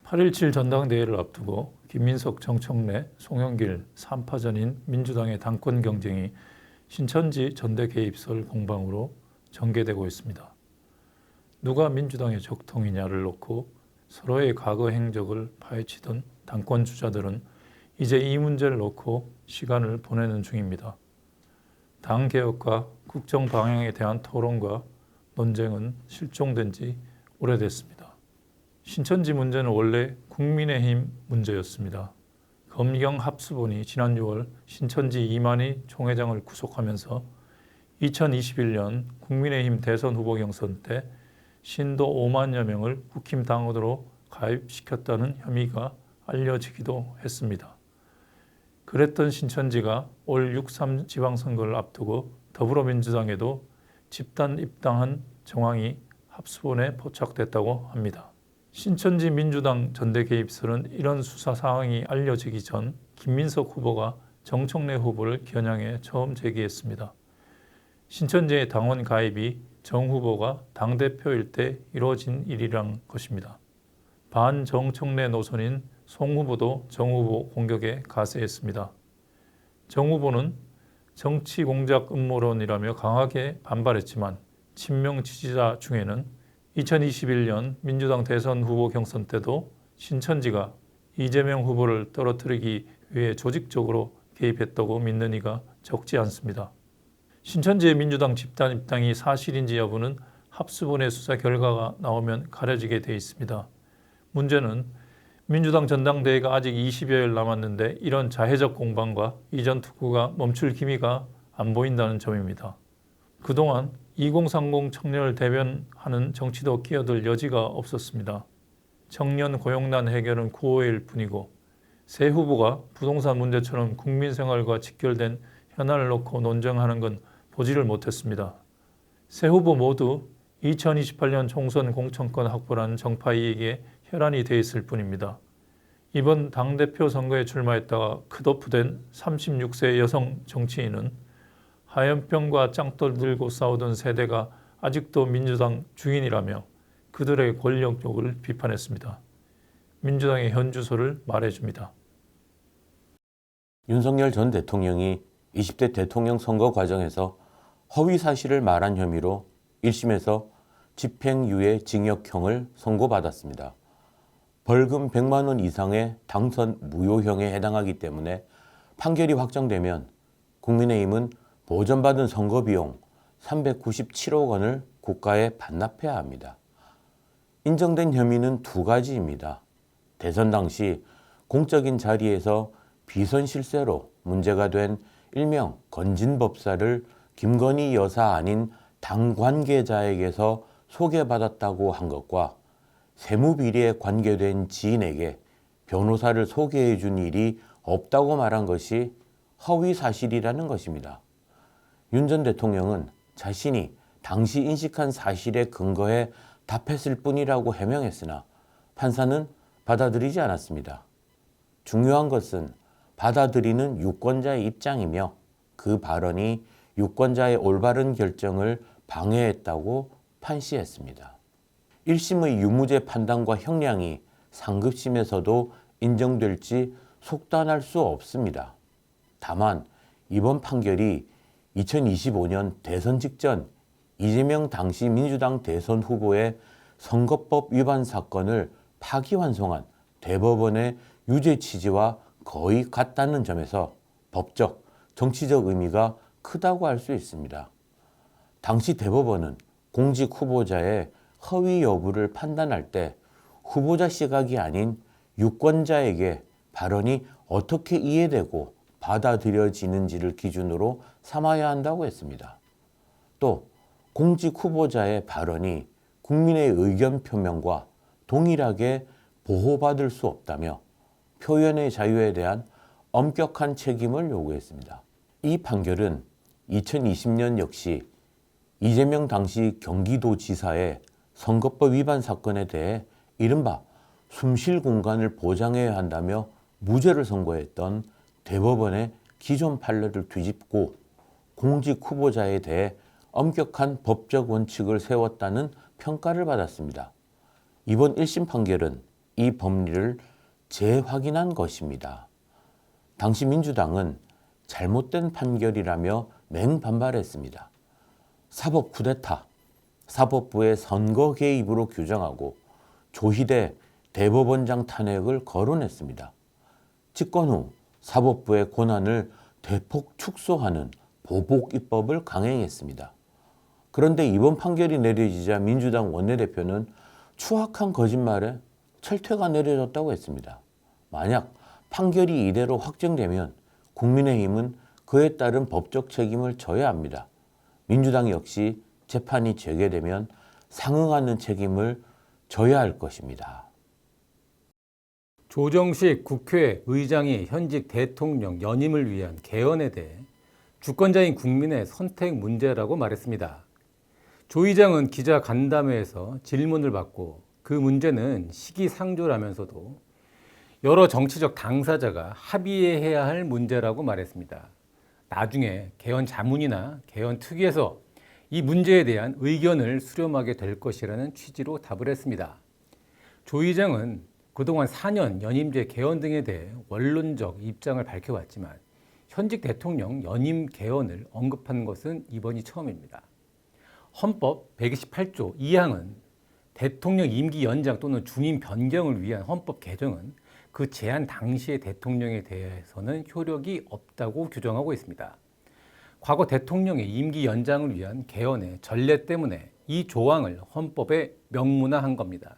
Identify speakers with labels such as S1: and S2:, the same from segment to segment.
S1: 8.17 전당대회를 앞두고 김민석, 정청래, 송영길 3파전인 민주당의 당권 경쟁이 신천지 전대 개입설 공방으로 전개되고 있습니다. 누가 민주당의 적통이냐를 놓고 서로의 과거 행적을 파헤치던 당권 주자들은 이제 이 문제를 놓고 시간을 보내는 중입니다. 당 개혁과 국정 방향에 대한 토론과 논쟁은 실종된 지 오래됐습니다. 신천지 문제는 원래 국민의힘 문제였습니다. 검경 합수본이 지난 6월 신천지 이만희 총회장을 구속하면서 2021년 국민의힘 대선 후보 경선 때 신도 5만여 명을 국힘당으로 가입시켰다는 혐의가 알려지기도 했습니다. 그랬던 신천지가 올 6.3 지방선거를 앞두고 더불어민주당에도 집단 입당한 정황이 합수본에 포착됐다고 합니다. 신천지 민주당 전대 개입설은 이런 수사 사항이 알려지기 전 김민석 후보가 정청래 후보를 겨냥해 처음 제기했습니다. 신천지의 당원 가입이 정 후보가 당대표일 때 이루어진 일이란 것입니다. 반정청래 노선인 송 후보도 정 후보 공격에 가세했습니다. 정 후보는 정치 공작 음모론이라며 강하게 반발했지만 친명 지지자 중에는 2021년 민주당 대선 후보 경선 때도 신천지가 이재명 후보를 떨어뜨리기 위해 조직적으로 개입했다고 믿는 이가 적지 않습니다. 신천지의 민주당 집단 입당이 사실인지 여부는 합수본의 수사 결과가 나오면 가려지게 돼 있습니다. 문제는 민주당 전당대회가 아직 20여일 남았는데 이런 자해적 공방과 이전 투구가 멈출 기미가 안 보인다는 점입니다. 그동안 2030 청년을 대변하는 정치도 끼어들 여지가 없었습니다. 청년 고용난 해결은 구호일 뿐이고 새 후보가 부동산 문제처럼 국민 생활과 직결된 현안을 놓고 논쟁하는 건 보지를 못했습니다. 새 후보 모두 2028년 총선 공천권 확보라는 정파이에게 혈안이 돼 있을 뿐입니다. 이번 당대표 선거에 출마했다가 컷오프된 36세 여성 정치인은 하염병과 짱돌 들고 싸우던 세대가 아직도 민주당 주인이라며 그들의 권력욕을 비판했습니다. 민주당의 현 주소를 말해줍니다.
S2: 윤석열 전 대통령이 20대 대통령 선거 과정에서 허위 사실을 말한 혐의로 1심에서 집행유예 징역형을 선고받았습니다. 벌금 100만 원 이상의 당선 무효형에 해당하기 때문에 판결이 확정되면 국민의힘은 보전받은 선거비용 397억 원을 국가에 반납해야 합니다. 인정된 혐의는 두 가지입니다. 대선 당시 공적인 자리에서 비선 실세로 문제가 된 일명 건진법사를 김건희 여사 아닌 당 관계자에게서 소개받았다고 한 것과 세무비리에 관계된 지인에게 변호사를 소개해 준 일이 없다고 말한 것이 허위 사실이라는 것입니다. 윤 전 대통령은 자신이 당시 인식한 사실에 근거해 답했을 뿐이라고 해명했으나 판사는 받아들이지 않았습니다. 중요한 것은 받아들이는 유권자의 입장이며 그 발언이 유권자의 올바른 결정을 방해했다고 판시했습니다. 1심의 유무죄 판단과 형량이 상급심에서도 인정될지 속단할 수 없습니다. 다만 이번 판결이 2025년 대선 직전 이재명 당시 민주당 대선 후보의 선거법 위반 사건을 파기환송한 대법원의 유죄 취지와 거의 같다는 점에서 법적, 정치적 의미가 크다고 할 수 있습니다. 당시 대법원은 공직 후보자의 허위 여부를 판단할 때 후보자 시각이 아닌 유권자에게 발언이 어떻게 이해되고 받아들여지는지를 기준으로 삼아야 한다고 했습니다. 또 공직 후보자의 발언이 국민의 의견 표명과 동일하게 보호받을 수 없다며 표현의 자유에 대한 엄격한 책임을 요구했습니다. 이 판결은 2020년 역시 이재명 당시 경기도지사의 선거법 위반 사건에 대해 이른바 숨쉴 공간을 보장해야 한다며 무죄를 선고했던 대법원의 기존 판례를 뒤집고 공직 후보자에 대해 엄격한 법적 원칙을 세웠다는 평가를 받았습니다. 이번 1심 판결은 이 법리를 재확인한 것입니다. 당시 민주당은 잘못된 판결이라며 맹반발했습니다. 사법 쿠데타, 사법부의 선거 개입으로 규정하고 조희대 대법원장 탄핵을 거론했습니다. 집권 후 사법부의 권한을 대폭 축소하는 보복 입법을 강행했습니다. 그런데 이번 판결이 내려지자 민주당 원내대표는 추악한 거짓말에 철퇴가 내려졌다고 했습니다. 만약 판결이 이대로 확정되면 국민의힘은 그에 따른 법적 책임을 져야 합니다. 민주당 역시 재판이 재개되면 상응하는 책임을 져야 할 것입니다.
S3: 조정식 국회의장이 현직 대통령 연임을 위한 개헌에 대해 주권자인 국민의 선택 문제라고 말했습니다. 조 의장은 기자 간담회에서 질문을 받고 그 문제는 시기상조라면서도 여러 정치적 당사자가 합의해야 할 문제라고 말했습니다. 나중에 개헌 자문이나 개헌 특위에서 이 문제에 대한 의견을 수렴하게 될 것이라는 취지로 답을 했습니다. 조 의장은 그동안 4년 연임제 개헌 등에 대해 원론적 입장을 밝혀왔지만 현직 대통령 연임 개헌을 언급한 것은 이번이 처음입니다. 헌법 128조 2항은 대통령 임기 연장 또는 중임 변경을 위한 헌법 개정은 그 제한 당시의 대통령에 대해서는 효력이 없다고 규정하고 있습니다. 과거 대통령의 임기 연장을 위한 개헌의 전례 때문에 이 조항을 헌법에 명문화한 겁니다.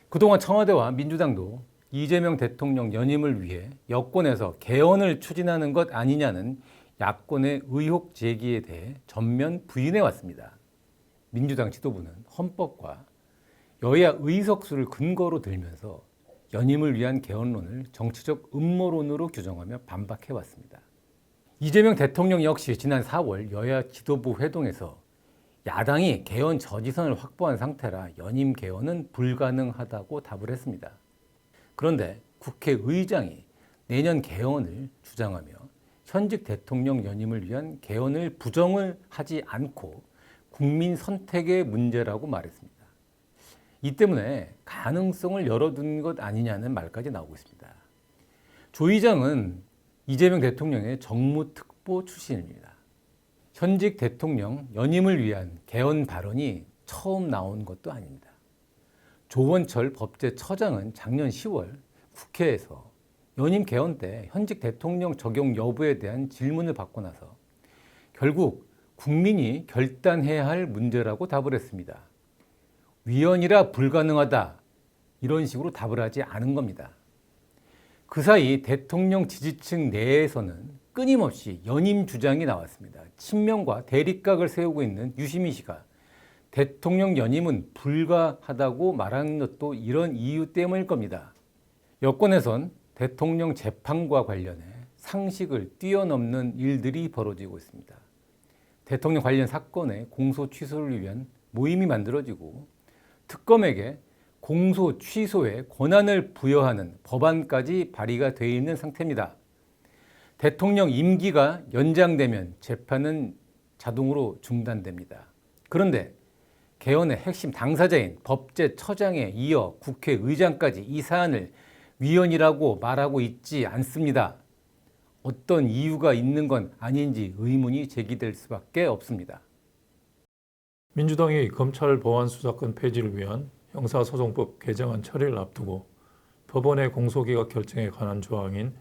S3: 그동안 청와대와 민주당도 이재명 대통령 연임을 위해 여권에서 개헌을 추진하는 것 아니냐는 야권의 의혹 제기에 대해 전면 부인해 왔습니다. 민주당 지도부는 헌법과 여야 의석수를 근거로 들면서 연임을 위한 개헌론을 정치적 음모론으로 규정하며 반박해 왔습니다. 이재명 대통령 역시 지난 4월 여야 지도부 회동에서 야당이 개헌 저지선을 확보한 상태라 연임 개헌은 불가능하다고 답을 했습니다. 그런데 국회의장이 내년 개헌을 주장하며 현직 대통령 연임을 위한 개헌을 부정을 하지 않고 국민 선택의 문제라고 말했습니다. 이 때문에 가능성을 열어둔 것 아니냐는 말까지 나오고 있습니다. 조 의장은 이재명 대통령의 정무특보 출신입니다. 현직 대통령 연임을 위한 개헌 발언이 처음 나온 것도 아닙니다. 조원철 법제처장은 작년 10월 국회에서 연임 개헌 때 현직 대통령 적용 여부에 대한 질문을 받고 나서 결국 국민이 결단해야 할 문제라고 답을 했습니다. 위헌이라 불가능하다 이런 식으로 답을 하지 않은 겁니다. 그 사이 대통령 지지층 내에서는 끊임없이 연임 주장이 나왔습니다. 친명과 대립각을 세우고 있는 유시민 씨가 대통령 연임은 불가하다고 말하는 것도 이런 이유 때문일 겁니다. 여권에선 대통령 재판과 관련해 상식을 뛰어넘는 일들이 벌어지고 있습니다. 대통령 관련 사건의 공소 취소를 위한 모임이 만들어지고 특검에게 공소 취소의 권한을 부여하는 법안까지 발의가 되어 있는 상태입니다. 대통령 임기가 연장되면 재판은 자동으로 중단됩니다. 그런데 개헌의 핵심 당사자인 법제처장에 이어 국회의장까지 이 사안을 위헌이라고 말하고 있지 않습니다. 어떤 이유가 있는 건 아닌지 의문이 제기될 수밖에 없습니다.
S1: 민주당이 검찰 보안 수사권 폐지를 위한 형사소송법 개정안 처리를 앞두고 법원의 공소기각 결정에 관한 조항인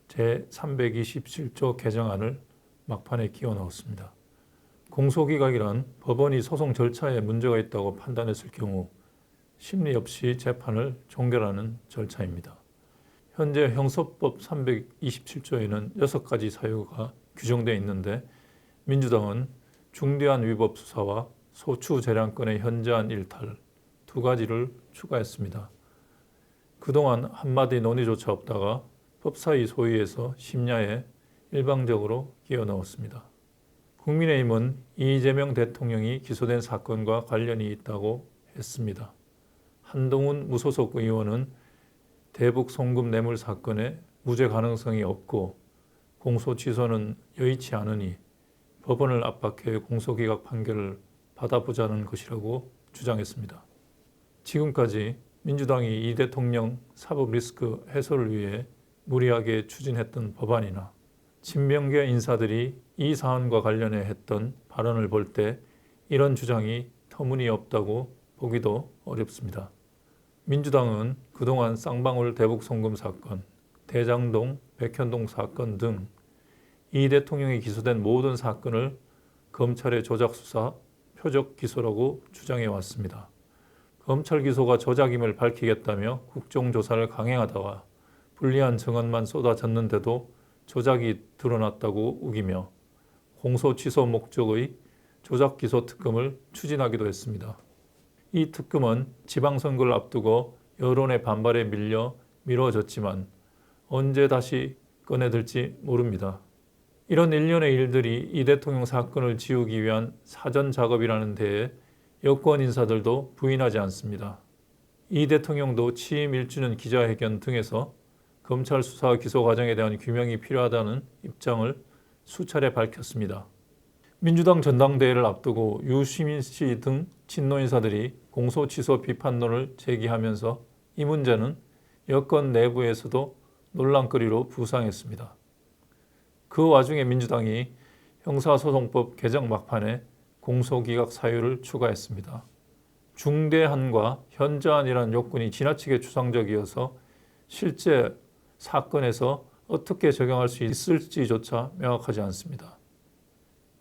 S1: 제327조 개정안을 막판에 끼워 넣었습니다. 공소기각이란 법원이 소송 절차에 문제가 있다고 판단했을 경우 심리 없이 재판을 종결하는 절차입니다. 현재 형소법 327조에는 6가지 사유가 규정되어 있는데 민주당은 중대한 위법 수사와 소추 재량권의 현저한 일탈 2가지를 추가했습니다. 그동안 한마디 논의조차 없다가 법사위 소위에서 심야에 일방적으로 끼워 넣었습니다. 국민의힘은 이재명 대통령이 기소된 사건과 관련이 있다고 했습니다. 한동훈 무소속 의원은 대북 송금 뇌물 사건에 무죄 가능성이 없고 공소 취소는 여의치 않으니 법원을 압박해 공소기각 판결을 받아보자는 것이라고 주장했습니다. 지금까지 민주당이 이 대통령 사법 리스크 해소를 위해 무리하게 추진했던 법안이나 친명계 인사들이 이 사안과 관련해 했던 발언을 볼 때 이런 주장이 터무니없다고 보기도 어렵습니다. 민주당은 그동안 쌍방울 대북 송금 사건, 대장동, 백현동 사건 등 이 대통령이 기소된 모든 사건을 검찰의 조작 수사, 표적 기소라고 주장해 왔습니다. 검찰 기소가 조작임을 밝히겠다며 국정조사를 강행하다가 불리한 증언만 쏟아졌는데도 조작이 드러났다고 우기며 공소 취소 목적의 조작 기소 특검을 추진하기도 했습니다. 이 특검은 지방선거를 앞두고 여론의 반발에 밀려 미뤄졌지만 언제 다시 꺼내들지 모릅니다. 이런 일련의 일들이 이 대통령 사건을 지우기 위한 사전 작업이라는 데에 여권 인사들도 부인하지 않습니다. 이 대통령도 취임 1주년 기자회견 등에서 검찰 수사 기소 과정에 대한 규명이 필요하다는 입장을 수차례 밝혔습니다. 민주당 전당대회를 앞두고 유시민 씨 등 친노 인사들이 공소 취소 비판론을 제기하면서 이 문제는 여권 내부에서도 논란거리로 부상했습니다. 그 와중에 민주당이 형사소송법 개정 막판에 공소기각 사유를 추가했습니다. 중대한과 현저한이라는 요건이 지나치게 추상적이어서 실제 사건에서 어떻게 적용할 수 있을지조차 명확하지 않습니다.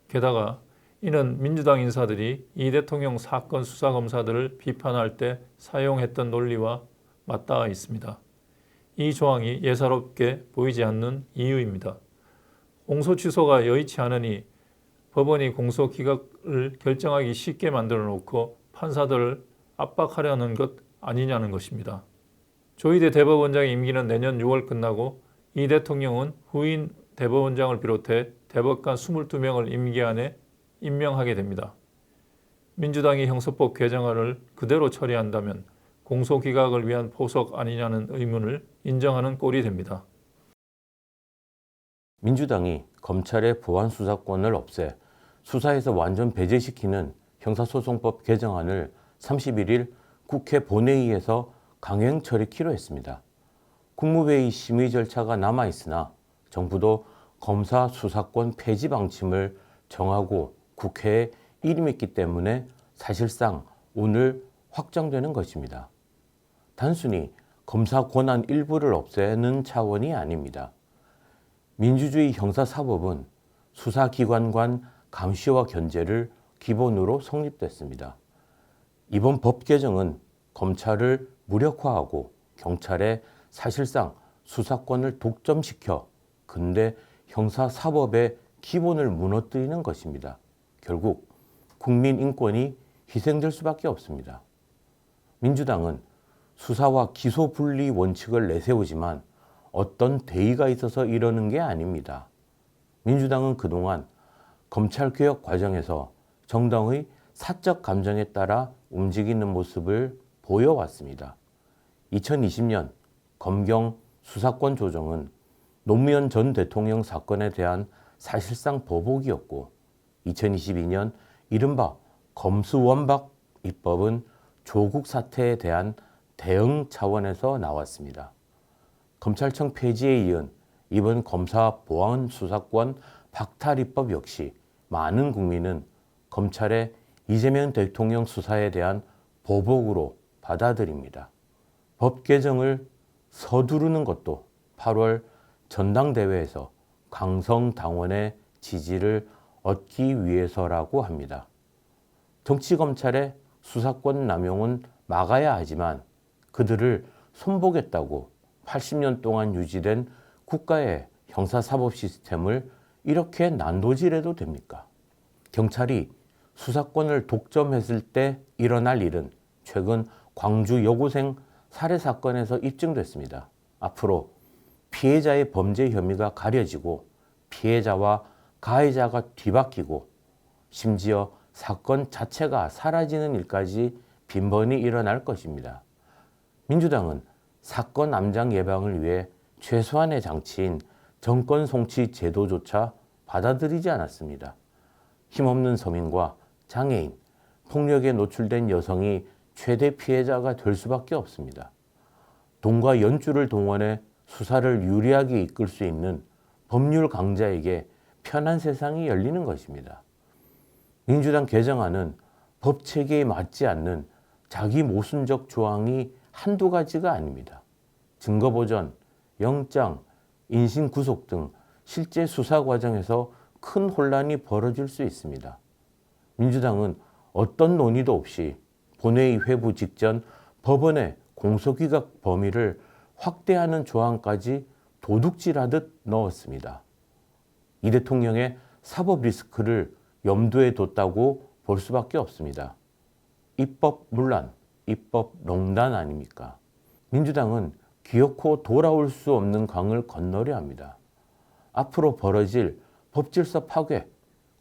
S1: 게다가 이는 민주당 인사들이 이 대통령 사건 수사검사들을 비판할 때 사용했던 논리와 맞닿아 있습니다. 이 조항이 예사롭게 보이지 않는 이유입니다. 공소 취소가 여의치 않으니 법원이 공소 기각을 결정하기 쉽게 만들어 놓고 판사들을 압박하려는 것 아니냐는 것입니다. 조희대 대법원장의 임기는 내년 6월 끝나고 이 대통령은 후임 대법원장을 비롯해 대법관 22명을 임기 안에 임명하게 됩니다. 민주당이 형사법 개정안을 그대로 처리한다면 공소기각을 위한 포석 아니냐는 의문을 인정하는 꼴이 됩니다.
S2: 민주당이 검찰의 보안 수사권을 없애 수사에서 완전 배제시키는 형사소송법 개정안을 31일 국회 본회의에서 강행 처리키로 했습니다. 국무회의 심의 절차가 남아있으나 정부도 검사 수사권 폐지 방침을 정하고 국회에 일임했기 때문에 사실상 오늘 확정되는 것입니다. 단순히 검사 권한 일부를 없애는 차원이 아닙니다. 민주주의 형사사법은 수사기관 간 감시와 견제를 기본으로 성립됐습니다. 이번 법 개정은 검찰을 무력화하고 경찰의 사실상 수사권을 독점시켜 근대 형사사법의 기본을 무너뜨리는 것입니다. 결국 국민 인권이 희생될 수밖에 없습니다. 민주당은 수사와 기소 분리 원칙을 내세우지만 어떤 대의가 있어서 이러는 게 아닙니다. 민주당은 그동안 검찰개혁 과정에서 정당의 사적 감정에 따라 움직이는 모습을 보여왔습니다. 2020년 검경 수사권 조정은 노무현 전 대통령 사건에 대한 사실상 보복이었고 2022년 이른바 검수원박 입법은 조국 사태에 대한 대응 차원에서 나왔습니다. 검찰청 폐지에 이은 이번 검사 보안 수사권 박탈 입법 역시 많은 국민은 검찰의 이재명 대통령 수사에 대한 보복으로 받아들입니다. 법 개정을 서두르는 것도 8월 전당대회에서 강성당원의 지지를 얻기 위해서라고 합니다. 정치검찰의 수사권 남용은 막아야 하지만 그들을 손보겠다고 80년 동안 유지된 국가의 형사사법 시스템을 이렇게 난도질해도 됩니까? 경찰이 수사권을 독점했을 때 일어날 일은 최근 광주 여고생 살해 사건에서 입증됐습니다. 앞으로 피해자의 범죄 혐의가 가려지고 피해자와 가해자가 뒤바뀌고 심지어 사건 자체가 사라지는 일까지 빈번히 일어날 것입니다. 민주당은 사건 암장 예방을 위해 최소한의 장치인 정권 송치 제도조차 받아들이지 않았습니다. 힘없는 서민과 장애인, 폭력에 노출된 여성이 최대 피해자가 될 수밖에 없습니다. 돈과 연줄을 동원해 수사를 유리하게 이끌 수 있는 법률 강자에게 편한 세상이 열리는 것입니다. 민주당 개정안은 법 체계에 맞지 않는 자기 모순적 조항이 한두 가지가 아닙니다. 증거보전, 영장, 인신구속 등 실제 수사 과정에서 큰 혼란이 벌어질 수 있습니다. 민주당은 어떤 논의도 없이 본회의 회부 직전 법원의 공소기각 범위를 확대하는 조항까지 도둑질하듯 넣었습니다. 이 대통령의 사법 리스크를 염두에 뒀다고 볼 수밖에 없습니다. 입법 문란, 입법 농단 아닙니까? 민주당은 기어코 돌아올 수 없는 강을 건너려 합니다. 앞으로 벌어질 법질서 파괴,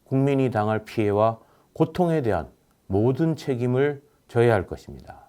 S2: 국민이 당할 피해와 고통에 대한 모든 책임을 져야 할 것입니다.